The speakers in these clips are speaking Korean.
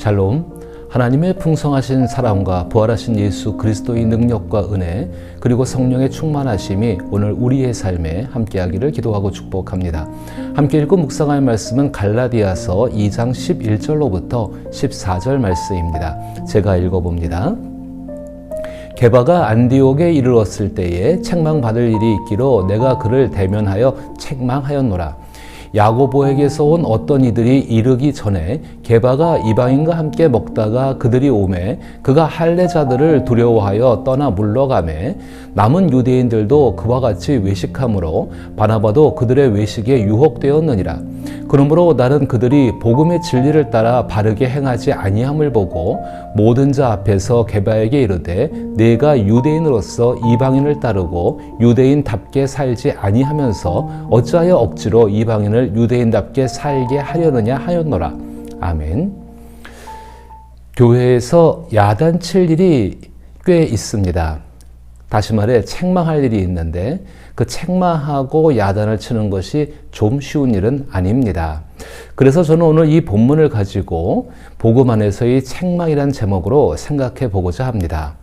샬롬. 하나님의 풍성하신 사랑과 부활하신 예수 그리스도의 능력과 은혜 그리고 성령의 충만하심이 오늘 우리의 삶에 함께하기를 기도하고 축복합니다. 함께 읽고 묵상할 말씀은 갈라디아서 2장 11절로부터 14절 말씀입니다. 제가 읽어봅니다. 게바가 안디옥에 이르렀을 때에 책망받을 일이 있기로 내가 그를 대면하여 책망하였노라. 야고보에게서 온 어떤 이들이 이르기 전에 게바가 이방인과 함께 먹다가 그들이 오매 그가 할례자들을 두려워하여 떠나 물러가매 남은 유대인들도 그와 같이 외식함으로 바나바도 그들의 외식에 유혹되었느니라. 그러므로 나는 그들이 복음의 진리를 따라 바르게 행하지 아니함을 보고 모든 자 앞에서 게바에게 이르되 내가 유대인으로서 이방인을 따르고 유대인답게 살지 아니하면서 어찌하여 억지로 이방인을 유대인답게 살게 하려느냐 하였노라. 아멘. 교회에서 야단칠 일이 꽤 있습니다. 다시 말해 책망할 일이 있는데 그 책망하고 야단을 치는 것이 좀 쉬운 일은 아닙니다. 그래서 저는 오늘 이 본문을 가지고 복음 안에서의 책망이란 제목으로 생각해 보고자 합니다.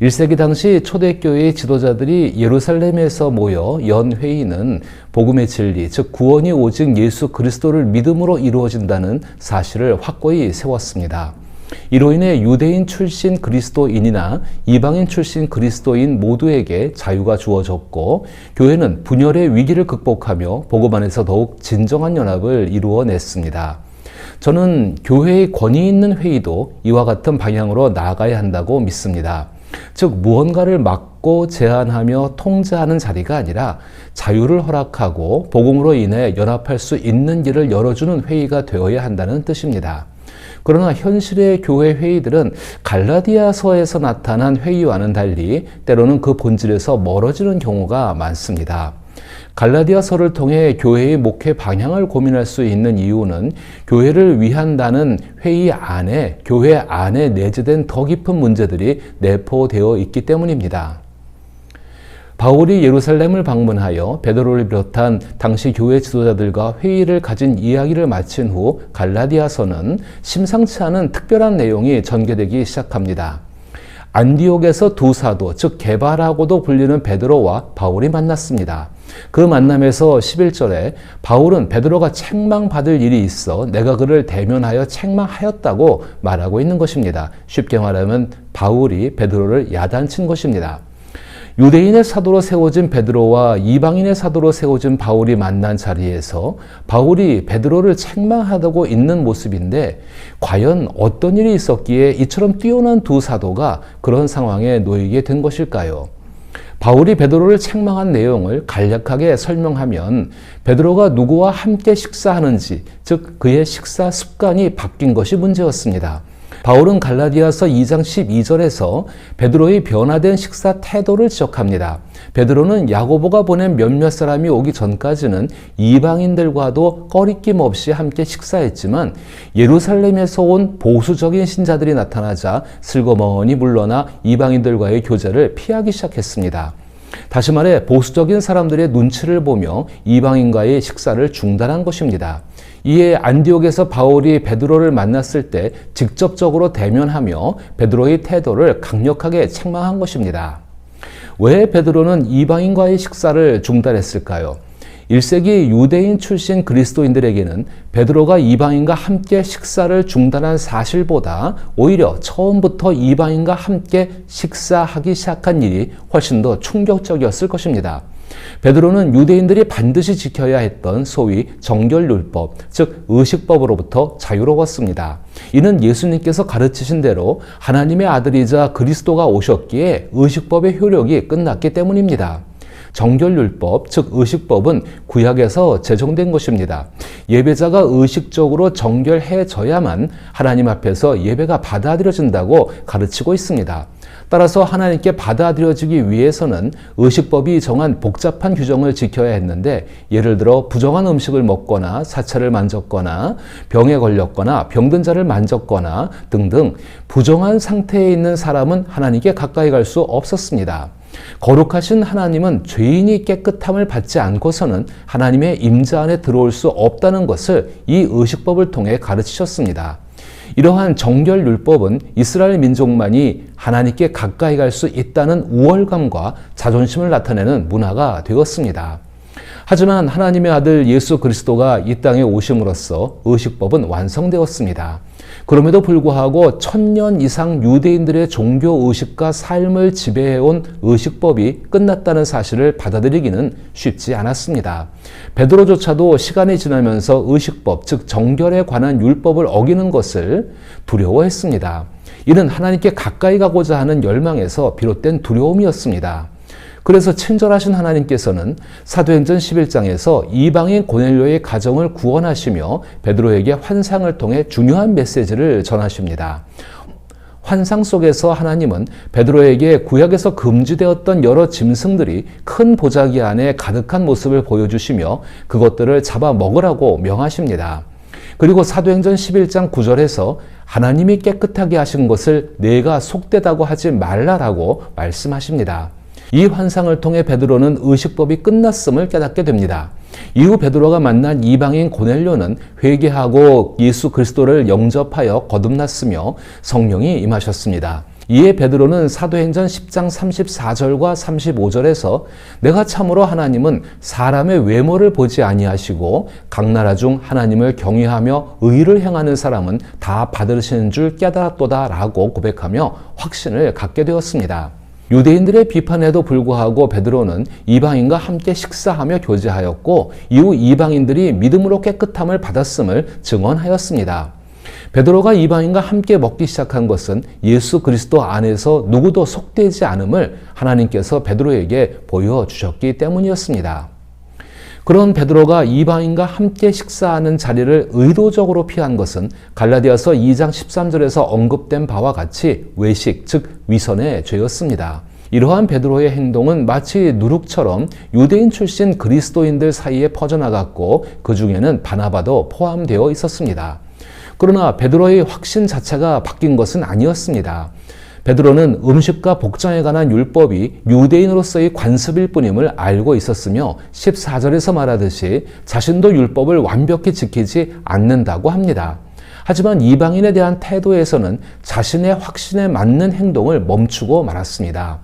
1세기 당시 초대교회의 지도자들이 예루살렘에서 모여 연 회의는 복음의 진리, 즉 구원이 오직 예수 그리스도를 믿음으로 이루어진다는 사실을 확고히 세웠습니다. 이로 인해 유대인 출신 그리스도인이나 이방인 출신 그리스도인 모두에게 자유가 주어졌고 교회는 분열의 위기를 극복하며 복음 안에서 더욱 진정한 연합을 이루어냈습니다. 저는 교회의 권위 있는 회의도 이와 같은 방향으로 나아가야 한다고 믿습니다. 즉 무언가를 막고 제한하며 통제하는 자리가 아니라 자유를 허락하고 복음으로 인해 연합할 수 있는 길을 열어주는 회의가 되어야 한다는 뜻입니다. 그러나 현실의 교회 회의들은 갈라디아서에서 나타난 회의와는 달리 때로는 그 본질에서 멀어지는 경우가 많습니다. 갈라디아서를 통해 교회의 목회 방향을 고민할 수 있는 이유는 교회를 위한다는 회의 안에, 교회 안에 내재된 더 깊은 문제들이 내포되어 있기 때문입니다. 바울이 예루살렘을 방문하여 베드로를 비롯한 당시 교회 지도자들과 회의를 가진 이야기를 마친 후 갈라디아서는 심상치 않은 특별한 내용이 전개되기 시작합니다. 안디옥에서 두 사도, 즉 게바라고도 불리는 베드로와 바울이 만났습니다. 그 만남에서 11절에 바울은 베드로가 책망받을 일이 있어 내가 그를 대면하여 책망하였다고 말하고 있는 것입니다. 쉽게 말하면 바울이 베드로를 야단친 것입니다. 유대인의 사도로 세워진 베드로와 이방인의 사도로 세워진 바울이 만난 자리에서 바울이 베드로를 책망하고 있는 모습인데 과연 어떤 일이 있었기에 이처럼 뛰어난 두 사도가 그런 상황에 놓이게 된 것일까요? 바울이 베드로를 책망한 내용을 간략하게 설명하면 베드로가 누구와 함께 식사하는지, 즉 그의 식사 습관이 바뀐 것이 문제였습니다. 바울은 갈라디아서 2장 12절에서 베드로의 변화된 식사 태도를 지적합니다. 베드로는 야고보가 보낸 몇몇 사람이 오기 전까지는 이방인들과도 꺼리낌 없이 함께 식사했지만 예루살렘에서 온 보수적인 신자들이 나타나자 슬그머니 물러나 이방인들과의 교제를 피하기 시작했습니다. 다시 말해 보수적인 사람들의 눈치를 보며 이방인과의 식사를 중단한 것입니다. 이에 안디옥에서 바울이 베드로를 만났을 때 직접적으로 대면하며 베드로의 태도를 강력하게 책망한 것입니다. 왜 베드로는 이방인과의 식사를 중단했을까요? 1세기 유대인 출신 그리스도인들에게는 베드로가 이방인과 함께 식사를 중단한 사실보다 오히려 처음부터 이방인과 함께 식사하기 시작한 일이 훨씬 더 충격적이었을 것입니다. 베드로는 유대인들이 반드시 지켜야 했던 소위 정결율법, 즉 의식법으로부터 자유로웠습니다. 이는 예수님께서 가르치신 대로 하나님의 아들이자 그리스도가 오셨기에 의식법의 효력이 끝났기 때문입니다. 정결율법, 즉 의식법은 구약에서 제정된 것입니다. 예배자가 의식적으로 정결해져야만 하나님 앞에서 예배가 받아들여진다고 가르치고 있습니다. 따라서 하나님께 받아들여지기 위해서는 의식법이 정한 복잡한 규정을 지켜야 했는데 예를 들어 부정한 음식을 먹거나 사체를 만졌거나 병에 걸렸거나 병든 자를 만졌거나 등등 부정한 상태에 있는 사람은 하나님께 가까이 갈 수 없었습니다. 거룩하신 하나님은 죄인이 깨끗함을 받지 않고서는 하나님의 임재 안에 들어올 수 없다는 것을 이 의식법을 통해 가르치셨습니다. 이러한 정결율법은 이스라엘 민족만이 하나님께 가까이 갈 수 있다는 우월감과 자존심을 나타내는 문화가 되었습니다. 하지만 하나님의 아들 예수 그리스도가 이 땅에 오심으로써 의식법은 완성되었습니다. 그럼에도 불구하고 1000년 이상 유대인들의 종교 의식과 삶을 지배해온 의식법이 끝났다는 사실을 받아들이기는 쉽지 않았습니다. 베드로조차도 시간이 지나면서 의식법, 즉 정결에 관한 율법을 어기는 것을 두려워했습니다. 이는 하나님께 가까이 가고자 하는 열망에서 비롯된 두려움이었습니다. 그래서 친절하신 하나님께서는 사도행전 11장에서 이방인 고넬료의 가정을 구원하시며 베드로에게 환상을 통해 중요한 메시지를 전하십니다. 환상 속에서 하나님은 베드로에게 구약에서 금지되었던 여러 짐승들이 큰 보자기 안에 가득한 모습을 보여주시며 그것들을 잡아 먹으라고 명하십니다. 그리고 사도행전 11장 9절에서 하나님이 깨끗하게 하신 것을 내가 속되다고 하지 말라라고 말씀하십니다. 이 환상을 통해 베드로는 의식법이 끝났음을 깨닫게 됩니다. 이후 베드로가 만난 이방인 고넬료는 회개하고 예수 그리스도를 영접하여 거듭났으며 성령이 임하셨습니다. 이에 베드로는 사도행전 10장 34절과 35절에서 내가 참으로 하나님은 사람의 외모를 보지 아니하시고 각 나라 중 하나님을 경외하며 의를 행하는 사람은 다 받으시는 줄 깨달았도다 라고 고백하며 확신을 갖게 되었습니다. 유대인들의 비판에도 불구하고 베드로는 이방인과 함께 식사하며 교제하였고 이후 이방인들이 믿음으로 깨끗함을 받았음을 증언하였습니다. 베드로가 이방인과 함께 먹기 시작한 것은 예수 그리스도 안에서 누구도 속되지 않음을 하나님께서 베드로에게 보여주셨기 때문이었습니다. 그런 베드로가 이방인과 함께 식사하는 자리를 의도적으로 피한 것은 갈라디아서 2장 13절에서 언급된 바와 같이 외식, 즉 위선의 죄였습니다. 이러한 베드로의 행동은 마치 누룩처럼 유대인 출신 그리스도인들 사이에 퍼져나갔고 그 중에는 바나바도 포함되어 있었습니다. 그러나 베드로의 확신 자체가 바뀐 것은 아니었습니다. 베드로는 음식과 복장에 관한 율법이 유대인으로서의 관습일 뿐임을 알고 있었으며 14절에서 말하듯이 자신도 율법을 완벽히 지키지 않는다고 합니다. 하지만 이방인에 대한 태도에서는 자신의 확신에 맞는 행동을 멈추고 말았습니다.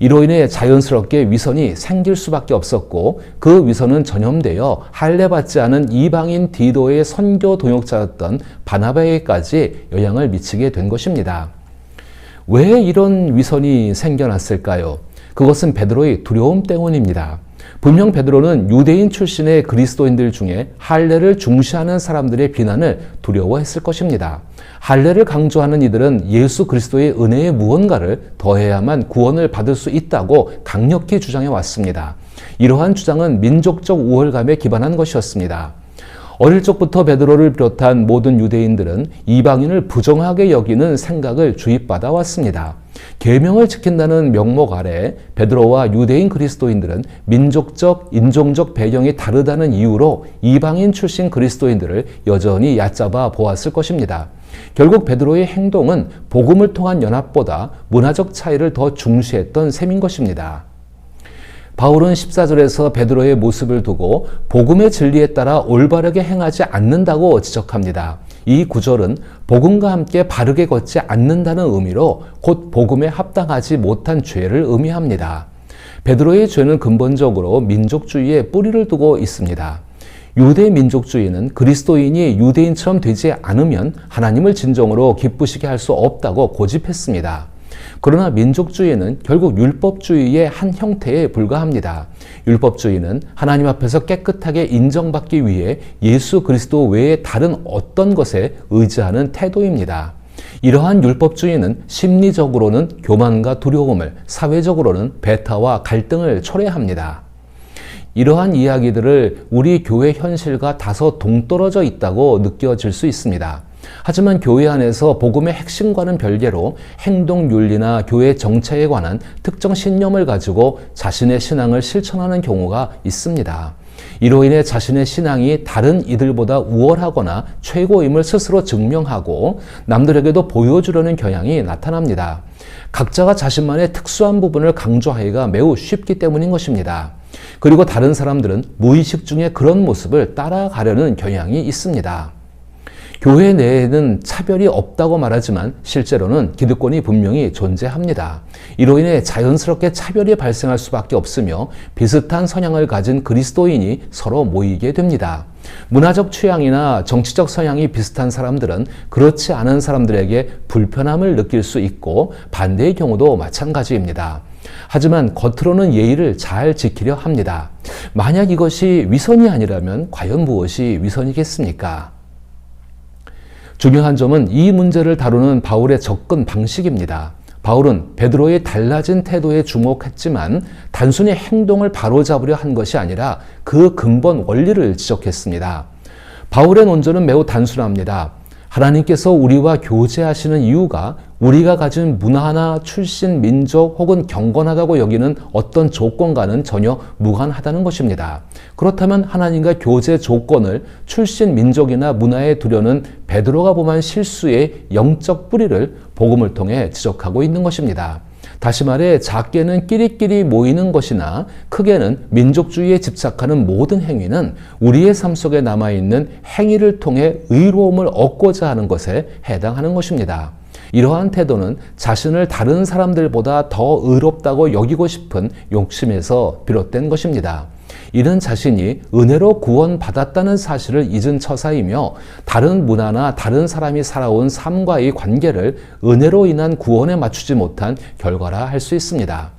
이로 인해 자연스럽게 위선이 생길 수밖에 없었고 그 위선은 전염되어 할례받지 않은 이방인 디도의 선교 동역자였던 바나바에게까지 영향을 미치게 된 것입니다. 왜 이런 위선이 생겨났을까요? 그것은 베드로의 두려움 때문입니다. 분명 베드로는 유대인 출신의 그리스도인들 중에 할례를 중시하는 사람들의 비난을 두려워했을 것입니다. 할례를 강조하는 이들은 예수 그리스도의 은혜의 무언가를 더해야만 구원을 받을 수 있다고 강력히 주장해 왔습니다. 이러한 주장은 민족적 우월감에 기반한 것이었습니다. 어릴 적부터 베드로를 비롯한 모든 유대인들은 이방인을 부정하게 여기는 생각을 주입받아 왔습니다. 계명을 지킨다는 명목 아래 베드로와 유대인 그리스도인들은 민족적, 인종적 배경이 다르다는 이유로 이방인 출신 그리스도인들을 여전히 얕잡아 보았을 것입니다. 결국 베드로의 행동은 복음을 통한 연합보다 문화적 차이를 더 중시했던 셈인 것입니다. 바울은 14절에서 베드로의 모습을 두고 복음의 진리에 따라 올바르게 행하지 않는다고 지적합니다. 이 구절은 복음과 함께 바르게 걷지 않는다는 의미로 곧 복음에 합당하지 못한 죄를 의미합니다. 베드로의 죄는 근본적으로 민족주의에 뿌리를 두고 있습니다. 유대 민족주의는 그리스도인이 유대인처럼 되지 않으면 하나님을 진정으로 기쁘시게 할 수 없다고 고집했습니다. 그러나 민족주의는 결국 율법주의의 한 형태에 불과합니다. 율법주의는 하나님 앞에서 깨끗하게 인정받기 위해 예수 그리스도 외에 다른 어떤 것에 의지하는 태도입니다. 이러한 율법주의는 심리적으로는 교만과 두려움을, 사회적으로는 배타와 갈등을 초래합니다. 이러한 이야기들을 우리 교회 현실과 다소 동떨어져 있다고 느껴질 수 있습니다. 하지만 교회 안에서 복음의 핵심과는 별개로 행동 윤리나 교회 정체에 관한 특정 신념을 가지고 자신의 신앙을 실천하는 경우가 있습니다. 이로 인해 자신의 신앙이 다른 이들보다 우월하거나 최고임을 스스로 증명하고 남들에게도 보여주려는 경향이 나타납니다. 각자가 자신만의 특수한 부분을 강조하기가 매우 쉽기 때문인 것입니다. 그리고 다른 사람들은 무의식 중에 그런 모습을 따라가려는 경향이 있습니다. 교회 내에는 차별이 없다고 말하지만 실제로는 기득권이 분명히 존재합니다. 이로 인해 자연스럽게 차별이 발생할 수밖에 없으며 비슷한 성향을 가진 그리스도인이 서로 모이게 됩니다. 문화적 취향이나 정치적 성향이 비슷한 사람들은 그렇지 않은 사람들에게 불편함을 느낄 수 있고 반대의 경우도 마찬가지입니다. 하지만 겉으로는 예의를 잘 지키려 합니다. 만약 이것이 위선이 아니라면 과연 무엇이 위선이겠습니까? 중요한 점은 이 문제를 다루는 바울의 접근 방식입니다. 바울은 베드로의 달라진 태도에 주목했지만 단순히 행동을 바로잡으려 한 것이 아니라 그 근본 원리를 지적했습니다. 바울의 논조는 매우 단순합니다. 하나님께서 우리와 교제하시는 이유가 우리가 가진 문화나 출신, 민족 혹은 경건하다고 여기는 어떤 조건과는 전혀 무관하다는 것입니다. 그렇다면 하나님과 교제 조건을 출신, 민족이나 문화에 두려는 베드로가 범한 실수의 영적 뿌리를 복음을 통해 지적하고 있는 것입니다. 다시 말해 작게는 끼리끼리 모이는 것이나 크게는 민족주의에 집착하는 모든 행위는 우리의 삶 속에 남아있는 행위를 통해 의로움을 얻고자 하는 것에 해당하는 것입니다. 이러한 태도는 자신을 다른 사람들보다 더 의롭다고 여기고 싶은 욕심에서 비롯된 것입니다. 이는 자신이 은혜로 구원받았다는 사실을 잊은 처사이며 다른 문화나 다른 사람이 살아온 삶과의 관계를 은혜로 인한 구원에 맞추지 못한 결과라 할 수 있습니다.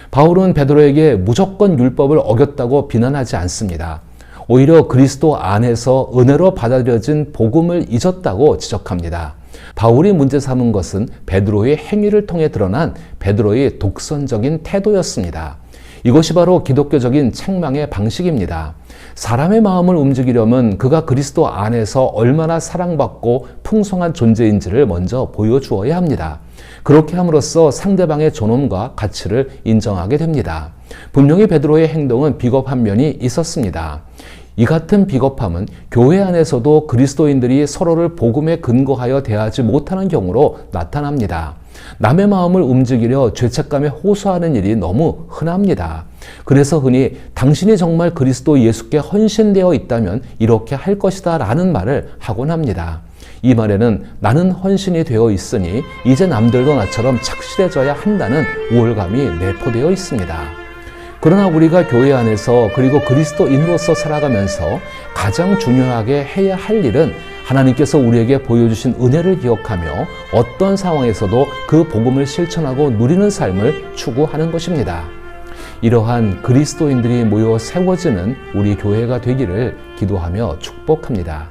바울은 베드로에게 무조건 율법을 어겼다고 비난하지 않습니다. 오히려 그리스도 안에서 은혜로 받아들여진 복음을 잊었다고 지적합니다. 바울이 문제 삼은 것은 베드로의 행위를 통해 드러난 베드로의 독선적인 태도였습니다. 이것이 바로 기독교적인 책망의 방식입니다. 사람의 마음을 움직이려면 그가 그리스도 안에서 얼마나 사랑받고 풍성한 존재인지를 먼저 보여주어야 합니다. 그렇게 함으로써 상대방의 존엄과 가치를 인정하게 됩니다. 분명히 베드로의 행동은 비겁한 면이 있었습니다. 이 같은 비겁함은 교회 안에서도 그리스도인들이 서로를 복음에 근거하여 대하지 못하는 경우로 나타납니다. 남의 마음을 움직이려 죄책감에 호소하는 일이 너무 흔합니다. 그래서 흔히 당신이 정말 그리스도 예수께 헌신되어 있다면 이렇게 할 것이다 라는 말을 하곤 합니다. 이 말에는 나는 헌신이 되어 있으니 이제 남들도 나처럼 착실해져야 한다는 우월감이 내포되어 있습니다. 그러나 우리가 교회 안에서 그리고 그리스도인으로서 살아가면서 가장 중요하게 해야 할 일은 하나님께서 우리에게 보여주신 은혜를 기억하며 어떤 상황에서도 그 복음을 실천하고 누리는 삶을 추구하는 것입니다. 이러한 그리스도인들이 모여 세워지는 우리 교회가 되기를 기도하며 축복합니다.